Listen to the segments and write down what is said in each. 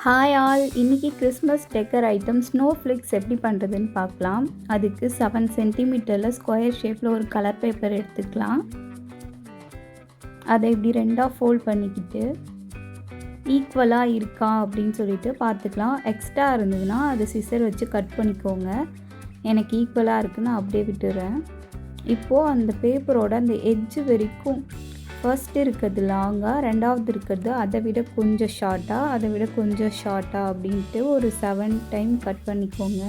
Hi all, இன்றைக்கி Christmas decker item snowflakes எப்படி பண்ணுறதுன்னு பார்க்கலாம். அதுக்கு 7 சென்டிமீட்டரில் ஸ்கொயர் ஷேப்பில் ஒரு கலர் பேப்பர் எடுத்துக்கலாம். அதை இப்படி ரெண்டாக ஃபோல்ட் பண்ணிக்கிட்டு ஈக்குவலாக இருக்கா அப்படின்னு சொல்லிட்டு பார்த்துக்கலாம். எக்ஸ்ட்ரா இருந்ததுன்னா அதை சிசர் வச்சு கட் பண்ணிக்கோங்க. எனக்கு ஈக்குவலாக இருக்குன்னு அப்படியே விட்டுறேன். இப்போது அந்த பேப்பரோட அந்த எட்ஜு வரைக்கும் ஃபர்ஸ்ட் இருக்கிறது லாங்காக, ரெண்டாவது இருக்கிறது அதை விட கொஞ்சம் ஷார்ட்டாக அப்படின்ட்டு ஒரு 7 டைம் கட் பண்ணிக்கோங்க.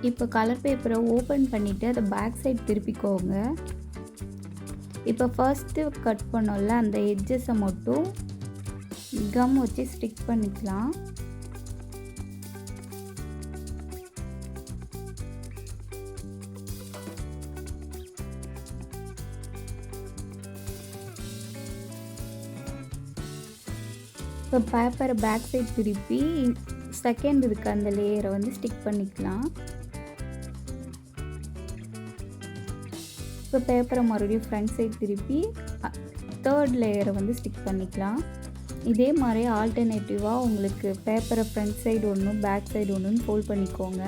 இப்போ கலர் பேப்பரை ஓப்பன் பண்ணிவிட்டு அதை பேக் சைட் திருப்பிக்கோங்க. இப்போ ஃபர்ஸ்ட்டு கட் பண்ணோம்ல அந்த எட்ஜஸை மட்டும் கம் வச்சு ஸ்டிக் பண்ணிக்கலாம். இப்போ பேப்பரை பேக் சைட் திருப்பி செகண்ட் இருக்க அந்த லேயரை வந்து ஸ்டிக் பண்ணிக்கலாம். இப்போ பேப்பரை மறுபடியும் ஃப்ரண்ட் சைட் திருப்பி தேர்ட் லேயரை வந்து ஸ்டிக் பண்ணிக்கலாம். இதே மாதிரி ஆல்டர்னேட்டிவாக உங்களுக்கு பேப்பரை ஃப்ரண்ட் சைடு ஒன்று பேக் சைடு ஒன்றுன்னு ஃபோல்ட் பண்ணிக்கோங்க.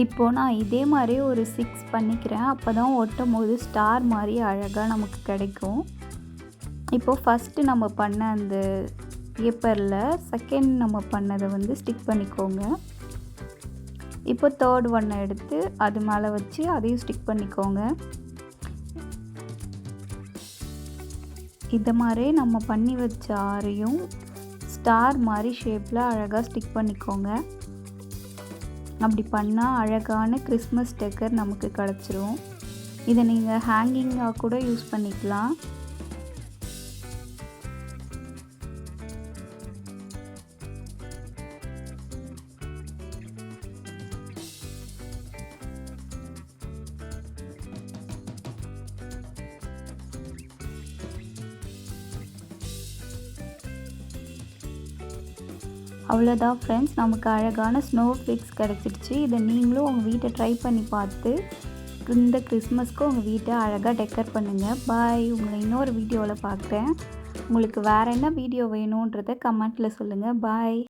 இப்போது நான் இதே மாதிரி ஒரு 6 பண்ணிக்கிறேன். அப்போ தான் ஒட்டும் போது ஸ்டார் மாதிரி அழகாக நமக்கு கிடைக்கும். இப்போது ஃபஸ்ட்டு நம்ம பண்ண அந்த பேப்பரில் செகண்ட் நம்ம பண்ணதை வந்து ஸ்டிக் பண்ணிக்கோங்க. இப்போ தேர்ட் ஒன்னை எடுத்து அது மேலே வச்சு அதையும் ஸ்டிக் பண்ணிக்கோங்க. இதை மாதிரி நம்ம பண்ணி வச்ச ஆரையும் ஸ்டார் மாதிரி ஷேப்பில் அழகாக ஸ்டிக் பண்ணிக்கோங்க. அப்படி பண்ணால் அழகான கிறிஸ்மஸ் டெக்கர் நமக்கு கிடச்சிரும். இதை நீங்கள் ஹேங்கிங்காக கூட யூஸ் பண்ணிக்கலாம். அவ்வளோதான் ஃப்ரெண்ட்ஸ், நமக்கு அழகான ஸ்னோஃப்ளேக்ஸ் கிடச்சிடுச்சு. இதை நீங்களும் உங்கள் வீட்டை ட்ரை பண்ணி பார்த்து இந்த கிறிஸ்மஸ்க்கு உங்கள் வீட்டை அழகாக டெக்கர் பண்ணுங்கள். பாய். உங்களை இன்னொரு வீடியோவில் பார்க்குறேன். உங்களுக்கு வேறு என்ன வீடியோ வேணுன்றதை கமெண்ட்டில் சொல்லுங்கள். பாய்.